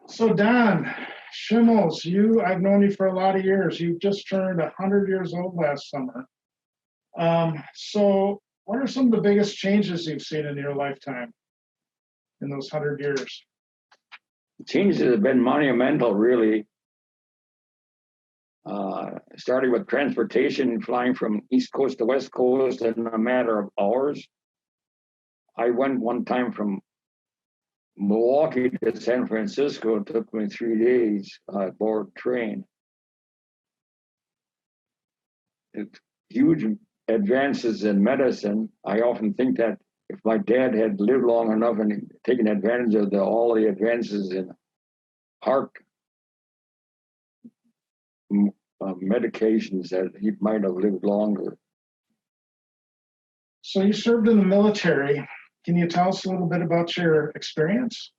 So Don Schimmels, I've known you for a lot of years. You just turned 100 years old last summer. So what are some of the biggest changes you've seen in your lifetime in those 100 years? Changes have been monumental, really. Starting with transportation, flying from East Coast to West Coast in a matter of hours. I went one time from Milwaukee to San Francisco. It took me 3 days aboard train. It's huge advances in medicine. I often think that if my dad had lived long enough and taken advantage of all the advances in heart medications, that he might have lived longer. So you served in the military. Can you tell us a little bit about your experience?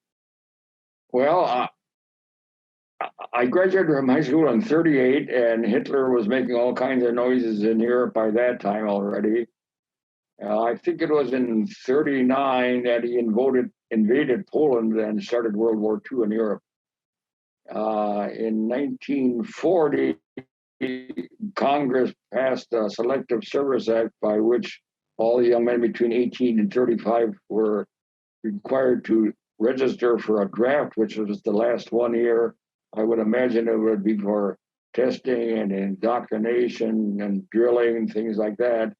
Well, I graduated from high school in '38, and Hitler was making all kinds of noises in Europe by that time already. I think it was in '39 that he invaded Poland and started World War II in Europe. In 1940, Congress passed a Selective Service Act by which all young men between 18 and 35 were required to register for a draft, which was the last 1 year. I would imagine it would be for testing and indoctrination and drilling, things like that.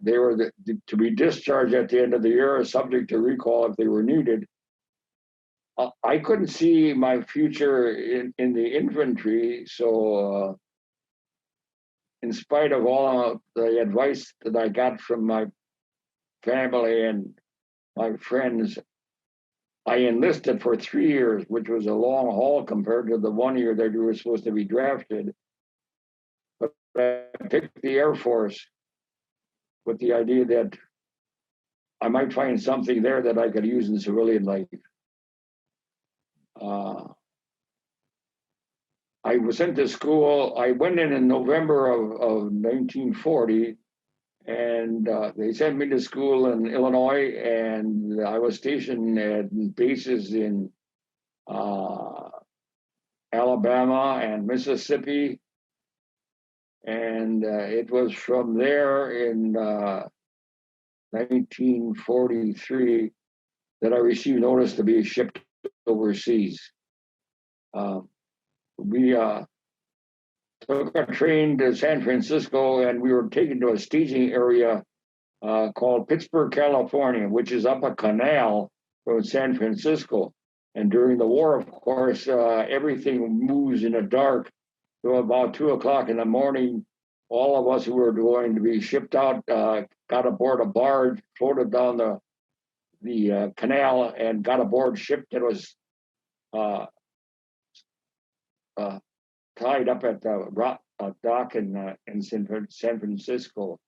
They were to be discharged at the end of the year, subject to recall if they were needed. I couldn't see my future in the infantry, so in spite of all the advice that I got from my family and my friends, I enlisted for 3 years, which was a long haul compared to the 1 year that you were supposed to be drafted. But I picked the Air Force with the idea that I might find something there that I could use in civilian life. I was sent to school. I went in November of 1940, and they sent me to school in Illinois, and I was stationed at bases in Alabama and Mississippi. And it was from there in 1943 that I received notice to be shipped overseas. We took a train to San Francisco, and we were taken to a staging area called Pittsburgh, California, which is up a canal from San Francisco. And during the war, of course, everything moves in the dark. So about 2 o'clock in the morning, all of us who were going to be shipped out got aboard a barge, floated down the canal, and got aboard ship that was tied up at the dock in San Francisco.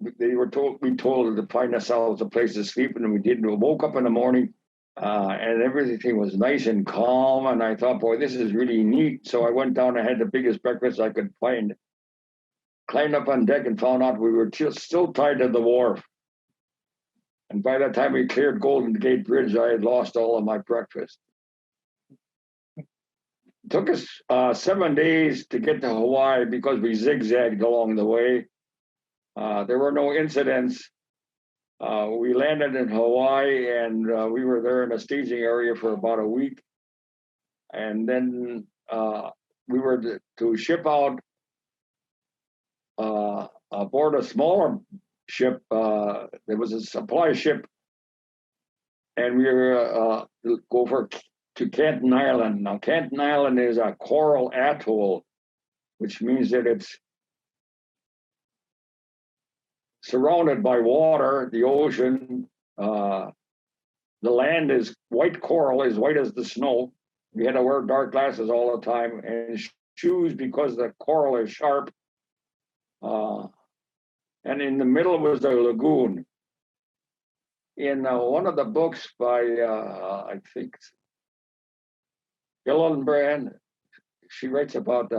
We told to find ourselves a place to sleep, and we did. We woke up in the morning, and everything was nice and calm. And I thought, boy, this is really neat. So I went down and had the biggest breakfast I could find. Climbed up on deck and found out we were still tied to the wharf. And by the time we cleared Golden Gate Bridge, I had lost all of my breakfast. It took us 7 days to get to Hawaii because we zigzagged along the way. There were no incidents. We landed in Hawaii, and we were there in a staging area for about a week. And then we were to ship out aboard a smaller ship. There was a supply ship, and we were go to Canton Island. Now, Canton Island is a coral atoll, which means that it's surrounded by water, the ocean. The land is white coral, as white as the snow. We had to wear dark glasses all the time and shoes because the coral is sharp. And in the middle was a lagoon. In one of the books by, I think, Gillibrand, she writes about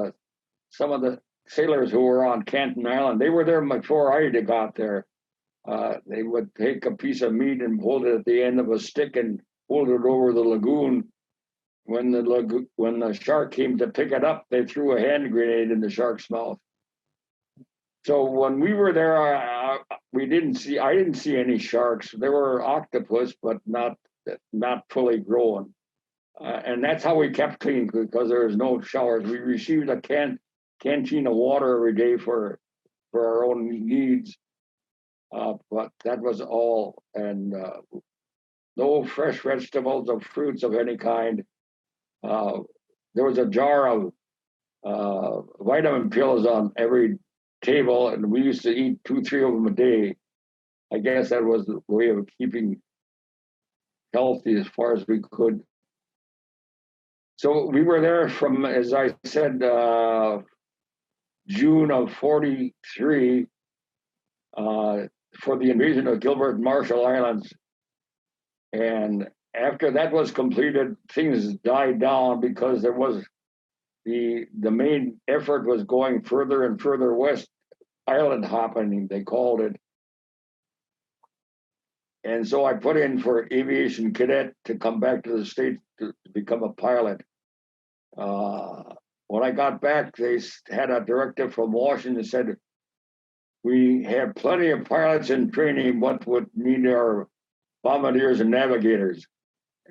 some of the sailors who were on Canton Island. They were there before I got there. They would take a piece of meat and hold it at the end of a stick and hold it over the lagoon. When the shark came to pick it up, they threw a hand grenade in the shark's mouth. So when we were there, I didn't see any sharks. There were octopus, but not fully grown. And that's how we kept clean, because there was no showers. We received a canteen of water every day for our own needs. But that was all, and no fresh vegetables or fruits of any kind. There was a jar of vitamin pills on every table, and we used to eat 2-3 of them a day. I guess that was the way of keeping healthy as far as we could. So we were there from, as I said, June of '43 for the invasion of Gilbert and Marshall Islands. And after that was completed, things died down because there was the main effort was going further and further west, island hopping, they called it. And so I put in for aviation cadet to come back to the States to become a pilot. When I got back, they had a directive from Washington that said, we have plenty of pilots in training, what would need our bombardiers and navigators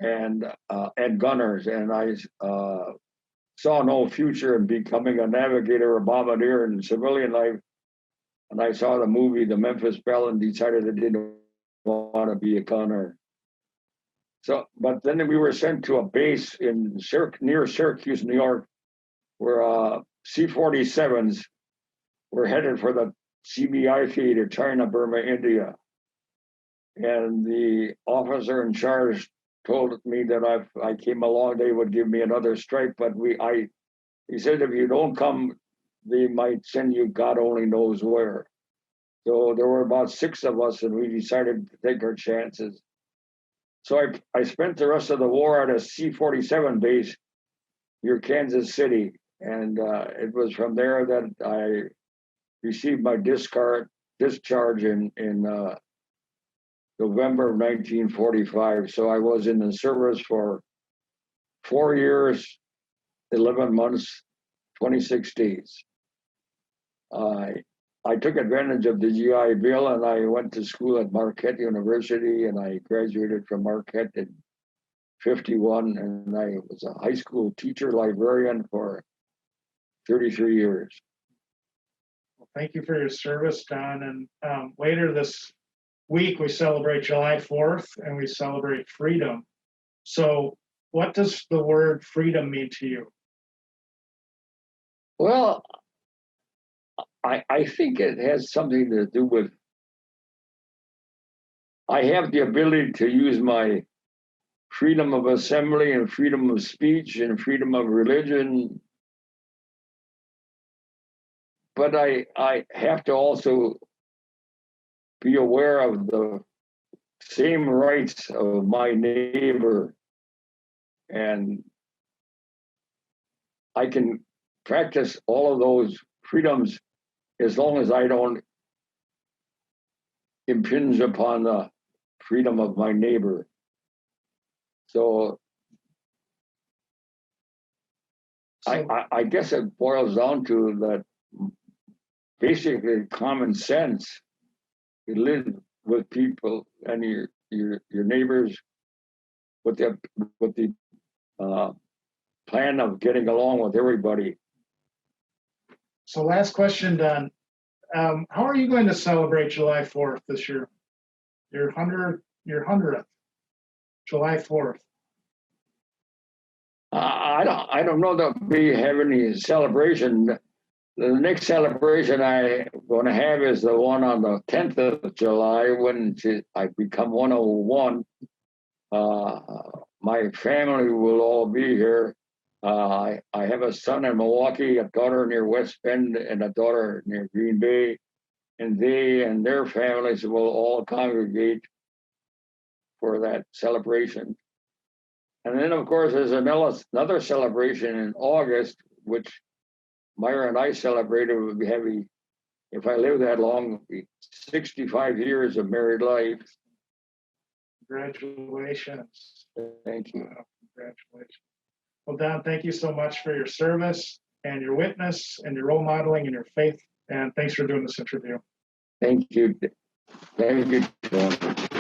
and gunners. And I saw no future in becoming a navigator or bombardier in civilian life. And I saw the movie, The Memphis Belle, and decided I didn't want to be a gunner. So, but then we were sent to a base in near Syracuse, New York, where C-47s were headed for the CBI theater, China, Burma, India. And the officer in charge told me that if I came along, they would give me another strike. But he said, if you don't come, they might send you God only knows where. So there were about 6 of us, and we decided to take our chances. So I spent the rest of the war at a C-47 base near Kansas City. And it was from there that I received my discharge in November of 1945. So I was in the service for 4 years, 11 months, 26 days. I took advantage of the GI Bill, and I went to school at Marquette University, and I graduated from Marquette in '51, and I was a high school teacher librarian for 33 years. Well, thank you for your service, Don. And later this week, we celebrate July 4th, and we celebrate freedom. So what does the word freedom mean to you? Well, I think it has something to do with, I have the ability to use my freedom of assembly and freedom of speech and freedom of religion. But I have to also be aware of the same rights of my neighbor. And I can practice all of those freedoms as long as I don't impinge upon the freedom of my neighbor. So I guess it boils down to that basically common sense. You live with people and your neighbors with the plan of getting along with everybody. So last question, Don. How are you going to celebrate July 4th this year? Your 100th, July 4th. I don't know that we have any celebration. The next celebration I'm going to have is the one on the 10th of July when I become 101. My family will all be here. I have a son in Milwaukee, a daughter near West Bend, and a daughter near Green Bay. And they and their families will all congregate for that celebration. And then, of course, there's another celebration in August, which Myra and I celebrated. We have if I live that long, it'll be 65 years of married life. Congratulations. Thank you. Congratulations. Well, Don, thank you so much for your service and your witness and your role modeling and your faith. And thanks for doing this interview. Thank you. Thank you, John.